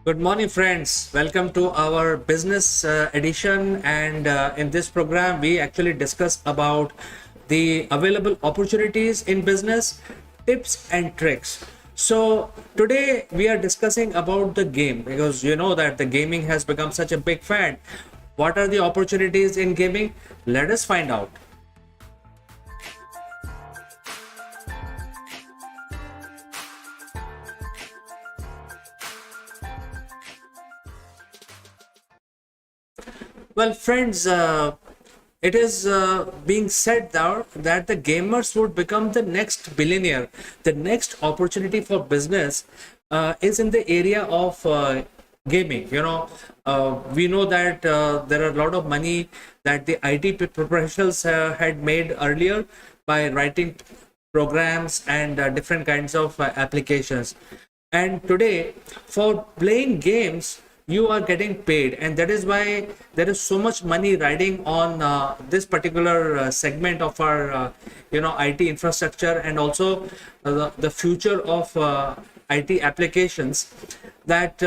Good morning, friends. Welcome to our business edition. And in this program, we actually discuss about the available opportunities in business, tips and tricks. So today we are discussing about the game because you know that the gaming has become such a big fad. What are the opportunities in gaming? Let us find out. Well, friends, it is being said now that the gamers would become the next billionaire. The next opportunity for business is in the area of gaming. We know that there are a lot of money that the IT professionals had made earlier by writing programs and different kinds of applications. And today, for playing games, you are getting paid, and that is why there is so much money riding on this particular segment of our IT infrastructure, and also the future of IT applications. That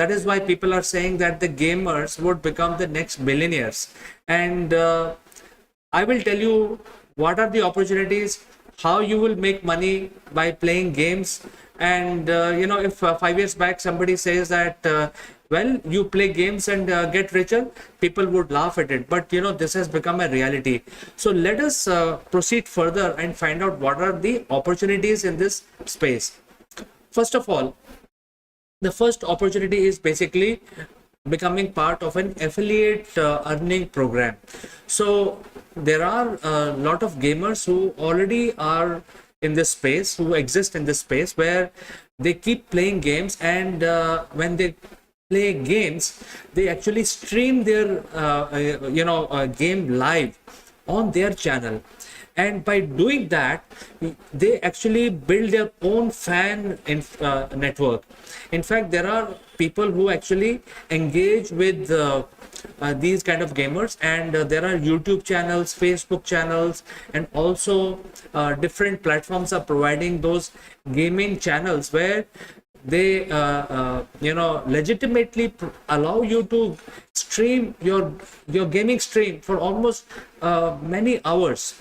is why people are saying that the gamers would become the next billionaires. And I will tell you what are the opportunities, how you will make money by playing games. And if 5 years back somebody says that well, you play games and get richer, people would laugh at it. But this has become a reality. So let us proceed further and find out what are the opportunities in this space. First of all, the first opportunity is basically becoming part of an affiliate earning program. So there are a lot of gamers who already are in this space, who exist in this space, where they keep playing games, and when they play games, they actually stream their game live on their channel. And by doing that, they actually build their own network. In fact, there are people who actually engage with these kind of gamers, and there are YouTube channels, Facebook channels, and also different platforms are providing those gaming channels where they legitimately allow you to stream your gaming stream for almost many hours.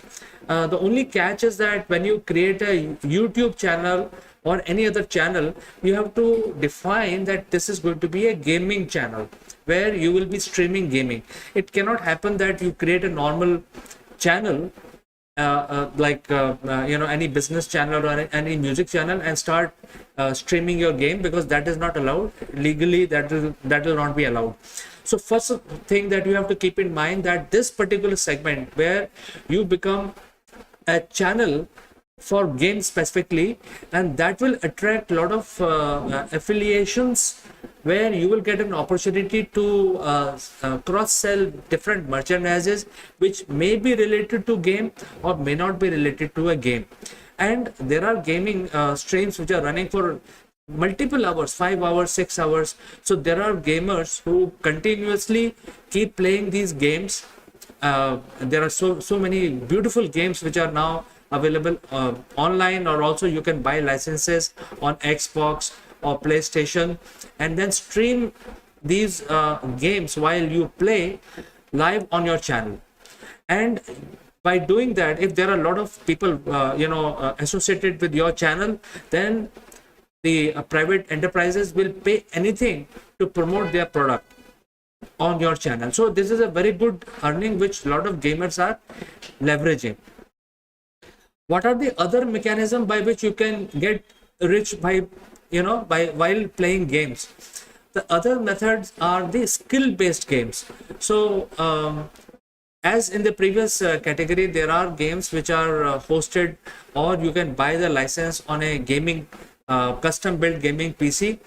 The only catch is that when you create a YouTube channel or any other channel, you have to define that this is going to be a gaming channel where you will be streaming gaming. It cannot happen that you create a normal channel like any business channel or any music channel and start streaming your game, because that is not allowed legally. That will not be allowed. So first thing that you have to keep in mind, that this particular segment where you become a channel for games specifically, and that will attract a lot of affiliations, where you will get an opportunity to cross-sell different merchandises which may be related to game or may not be related to a game. And there are gaming streams which are running for multiple hours, 5 hours, 6 hours. So there are gamers who continuously keep playing these games. There are so many beautiful games which are now available online, or also you can buy licenses on Xbox or PlayStation and then stream these games while you play live on your channel. And by doing that, if there are a lot of people associated with your channel, then the private enterprises will pay anything to promote their product on your channel. So this is a very good earning which a lot of gamers are leveraging. What are the other mechanisms by which you can get rich by while playing games? The other methods are the skill-based games. So as in the previous category, there are games which are hosted, or you can buy the license on a gaming custom built gaming PC.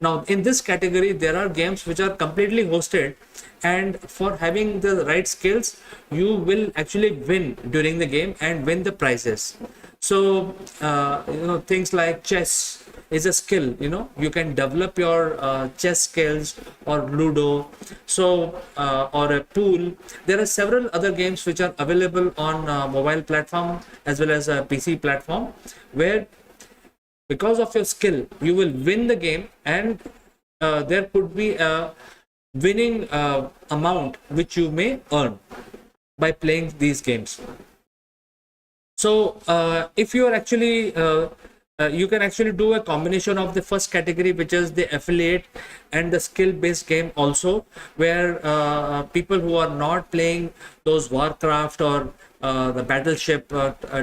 Now in this category, there are games which are completely hosted, and for having the right skills, you will actually win during the game and win the prizes. So things like chess is a skill. You can develop your chess skills, or Ludo, so or a pool. There are several other games which are available on mobile platform as well as a PC platform, where because of your skill you will win the game, and there could be a winning amount which you may earn by playing these games. So if you are actually you can actually do a combination of the first category, which is the affiliate, and the skill-based game also, where people who are not playing those Warcraft or the Battleship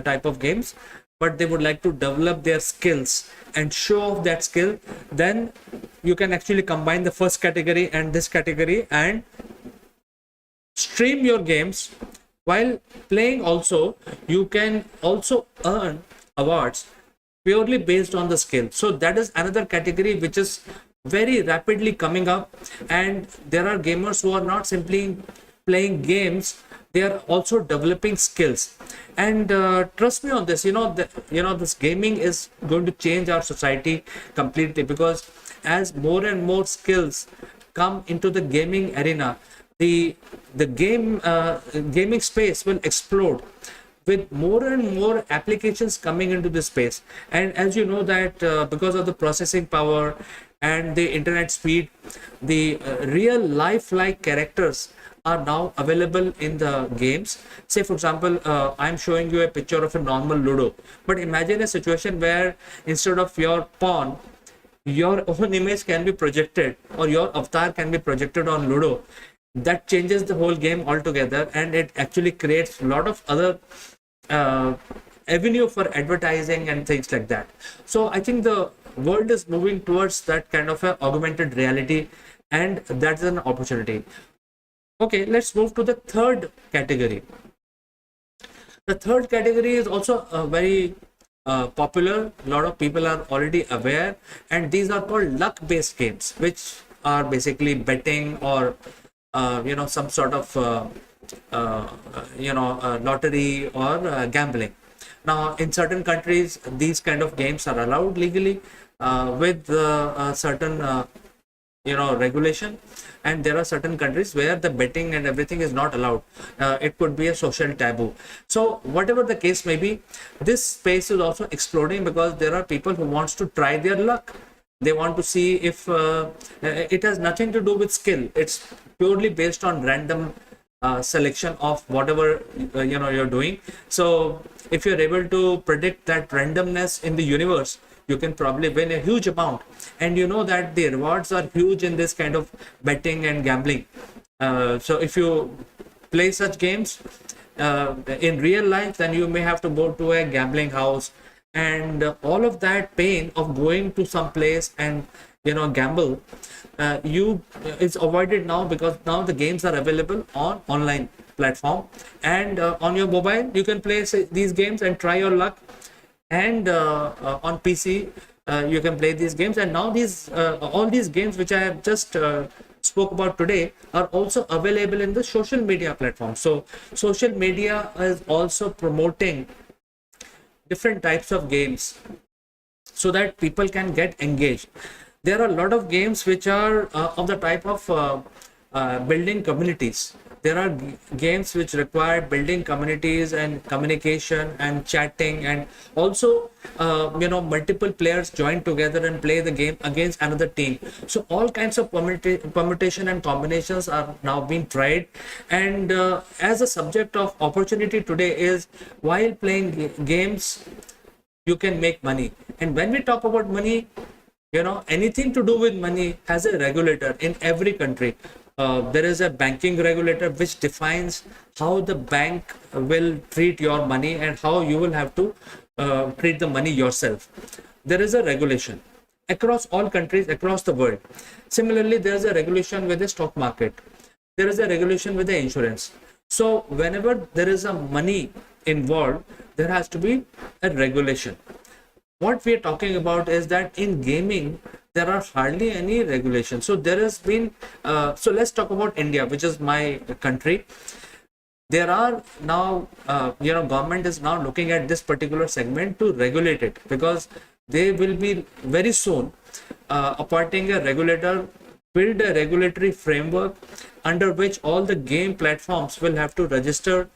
type of games, but they would like to develop their skills and show off that skill, then you can actually combine the first category and this category and stream your games while playing. Also, you can also earn awards purely based on the skill. So that is another category which is very rapidly coming up, and there are gamers who are not simply playing games, they are also developing skills. And trust me on this, this gaming is going to change our society completely, because as more and more skills come into the gaming arena, the gaming space will explode with more and more applications coming into this space. And as you know that because of the processing power and the internet speed, the real lifelike characters are now available in the games. Say for example, I'm showing you a picture of a normal Ludo, but imagine a situation where instead of your pawn, your own image can be projected, or your avatar can be projected on Ludo. That changes the whole game altogether, and it actually creates a lot of other avenue for advertising and things like that. So I think the world is moving towards that kind of a augmented reality, and that's an opportunity. Okay, let's move to the third category. The third category is also very popular. A lot of people are already aware, and these are called luck-based games, which are basically betting or some sort of lottery or gambling. Now, in certain countries, these kind of games are allowed legally with certain regulation, and there are certain countries where the betting and everything is not allowed. It could be a social taboo. So whatever the case may be, this space is also exploding because there are people who wants to try their luck. They want to see if it has nothing to do with skill. It's purely based on random selection of whatever you're doing. So if you're able to predict that randomness in the universe, you can probably win a huge amount. And you know that the rewards are huge in this kind of betting and gambling. So if you play such games in real life, then you may have to go to a gambling house, and all of that pain of going to some place and gamble is avoided now, because now the games are available on online platform, and on your mobile you can play these games and try your luck. And on PC you can play these games. And now these all these games which I have just spoke about today are also available in the social media platform. So social media is also promoting different types of games so that people can get engaged. There are a lot of games which are of the type of building communities. There are games which require building communities and communication and chatting, and also multiple players join together and play the game against another team. So all kinds of permutation and combinations are now being tried. And as a subject of opportunity today is, while playing games you can make money. And when we talk about money, anything to do with money has a regulator in every country. There is a banking regulator which defines how the bank will treat your money and how you will have to treat the money yourself. There is a regulation across all countries, across the world. Similarly, there is a regulation with the stock market. There is a regulation with the insurance. So whenever there is a money involved, there has to be a regulation. What we are talking about is that in gaming, there are hardly any regulations. So there has been, so let's talk about India, which is my country. There are now, government is now looking at this particular segment to regulate it, because they will be very soon appointing a regulator, build a regulatory framework under which all the game platforms will have to register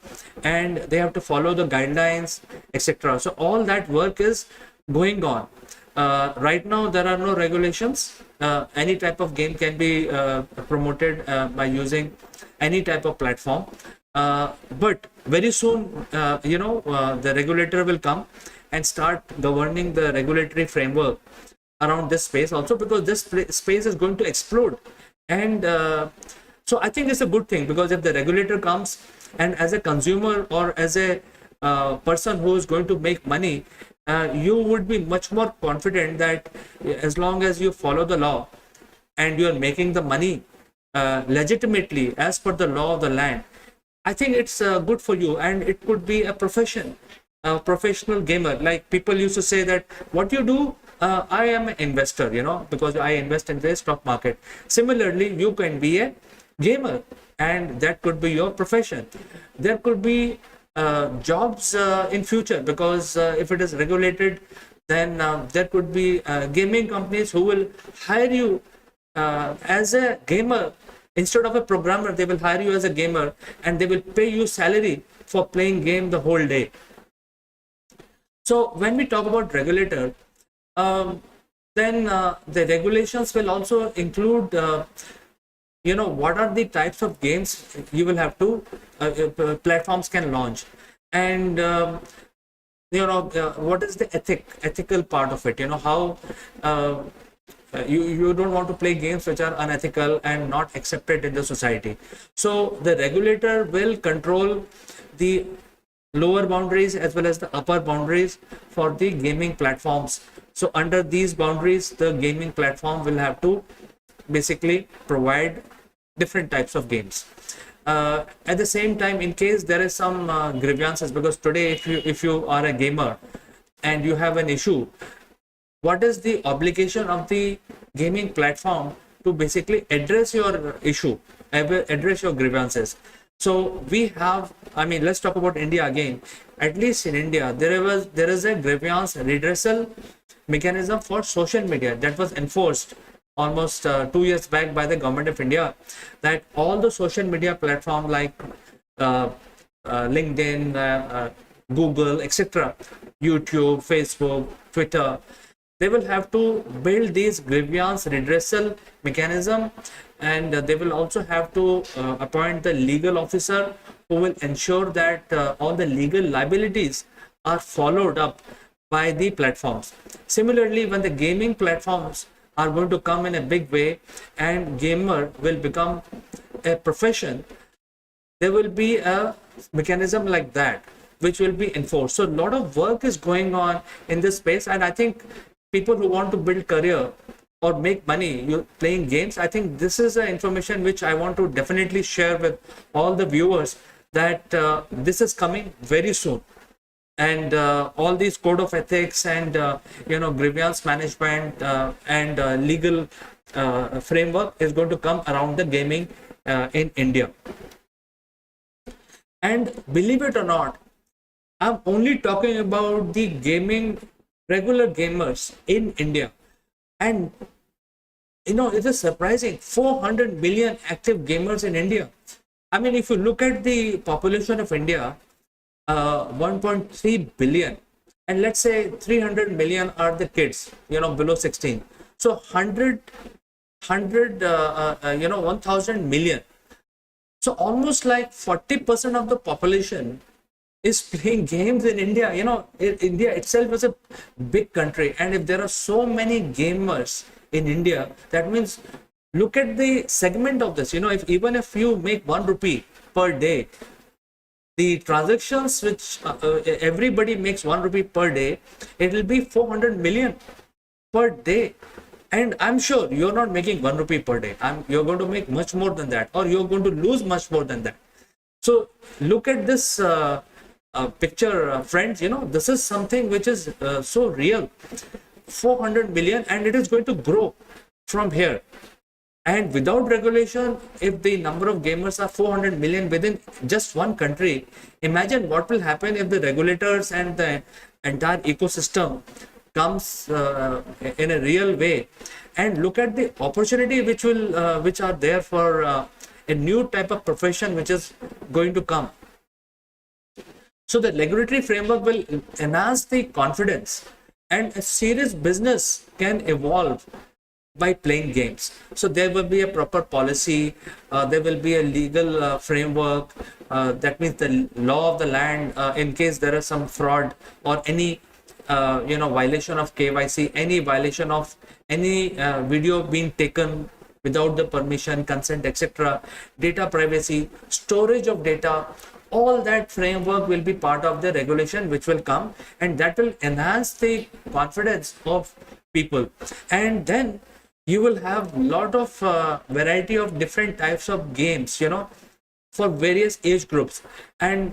and they have to follow the guidelines, etc. So all that work is going on. Right now, there are no regulations. Any type of game can be promoted by using any type of platform. But very soon, the regulator will come and start governing the regulatory framework around this space also, because this space is going to explode. And so I think it's a good thing, because if the regulator comes, and as a consumer or as a person who is going to make money, you would be much more confident that as long as you follow the law and you are making the money legitimately as per the law of the land, I think it's good for you. And it could be a profession, a professional gamer. Like people used to say that what you do, I am an investor, because I invest in the stock market. Similarly, you can be a gamer, and that could be your profession. There could be jobs in future, because if it is regulated, then there could be gaming companies who will hire you as a gamer. Instead of a programmer, they will hire you as a gamer, and they will pay you salary for playing game the whole day. So when we talk about regulator, then the regulations will also include what are the types of games you will have to platforms can launch, and what is the ethical part of it, how you don't want to play games which are unethical and not accepted in the society. So the regulator will control the lower boundaries as well as the upper boundaries for the gaming platforms. So under these boundaries, the gaming platform will have to basically provide different types of games. At the same time, in case there is some grievances, because today if you are a gamer and you have an issue, what is the obligation of the gaming platform to basically address your issue, address your grievances? So we have, let's talk about India again. At least in India, there is a grievance redressal mechanism for social media that was enforced almost 2 years back by the government of India, that all the social media platforms like LinkedIn, Google, etc., YouTube, Facebook, Twitter, they will have to build these grievance redressal mechanism, and they will also have to appoint the legal officer who will ensure that all the legal liabilities are followed up by the platforms. Similarly, when the gaming platforms are going to come in a big way and gamer will become a profession, there will be a mechanism like that which will be enforced. So a lot of work is going on in this space, and I think people who want to build career or make money playing games, I think this is the information which I want to definitely share with all the viewers, that this is coming very soon. And all these code of ethics and grievance management and legal framework is going to come around the gaming in India. And believe it or not, I'm only talking about the gaming regular gamers in India, and it is surprising, 400 million active gamers in India. If you look at the population of India, 1.3 billion, and let's say 300 million are the kids below 16, so 1000 million, so almost like 40% of the population is playing games in India. India itself is a big country, and if there are so many gamers in India, that means look at the segment of this. Even if you make 1 rupee per day, the transactions which everybody makes 1 rupee per day, it will be 400 million per day. And I'm sure you're not making 1 rupee per day. You're going to make much more than that, or you're going to lose much more than that. So look at this picture, friends. This is something which is so real. 400 million, and it is going to grow from here. And without regulation, if the number of gamers are 400 million within just one country, imagine what will happen if the regulators and the entire ecosystem comes in a real way. And look at the opportunity which are there for a new type of profession which is going to come. So the regulatory framework will enhance the confidence And a serious business can evolve by playing games. So there will be a proper policy, there will be a legal framework, that means the law of the land, in case there is some fraud or any violation of KYC, any violation of any video being taken without the permission, consent, etc., data privacy, storage of data, all that framework will be part of the regulation which will come, and that will enhance the confidence of people. And then you will have a lot of variety of different types of games, for various age groups. And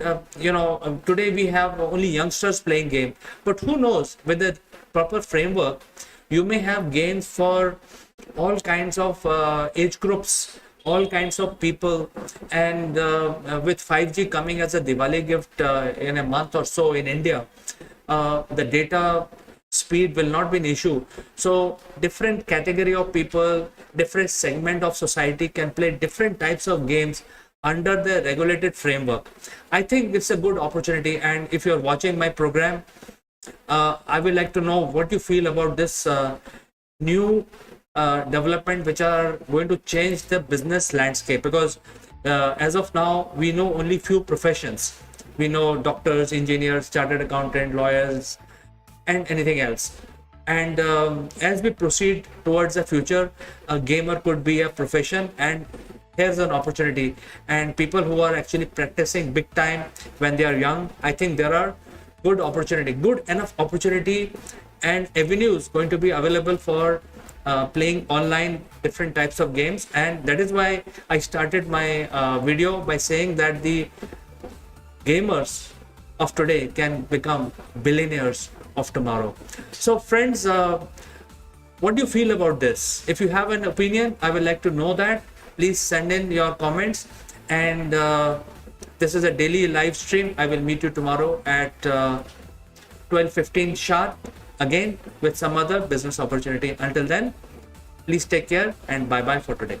today we have only youngsters playing game, but who knows, with the proper framework you may have games for all kinds of age groups, all kinds of people. And with 5G coming as a Diwali gift in a month or so in India, the data speed will not be an issue. So different category of people, different segment of society can play different types of games under the regulated framework. I think it's a good opportunity. And if you're watching my program, I would like to know what you feel about this new development which are going to change the business landscape. Because as of now we know only few professions. We know doctors, engineers, chartered accountant, lawyers, and anything else. And as we proceed towards the future, a gamer could be a profession, and here's an opportunity. And people who are actually practicing big time when they are young, I think there are good enough opportunity and avenues going to be available for playing online different types of games. And that is why I started my video by saying that the gamers of today can become billionaires of tomorrow. So friends, what do you feel about this? If you have an opinion, I would like to know that. Please send in your comments. And this is a daily live stream. I will meet you tomorrow at 12:15 sharp, again with some other business opportunity. Until then, please take care and bye bye for today.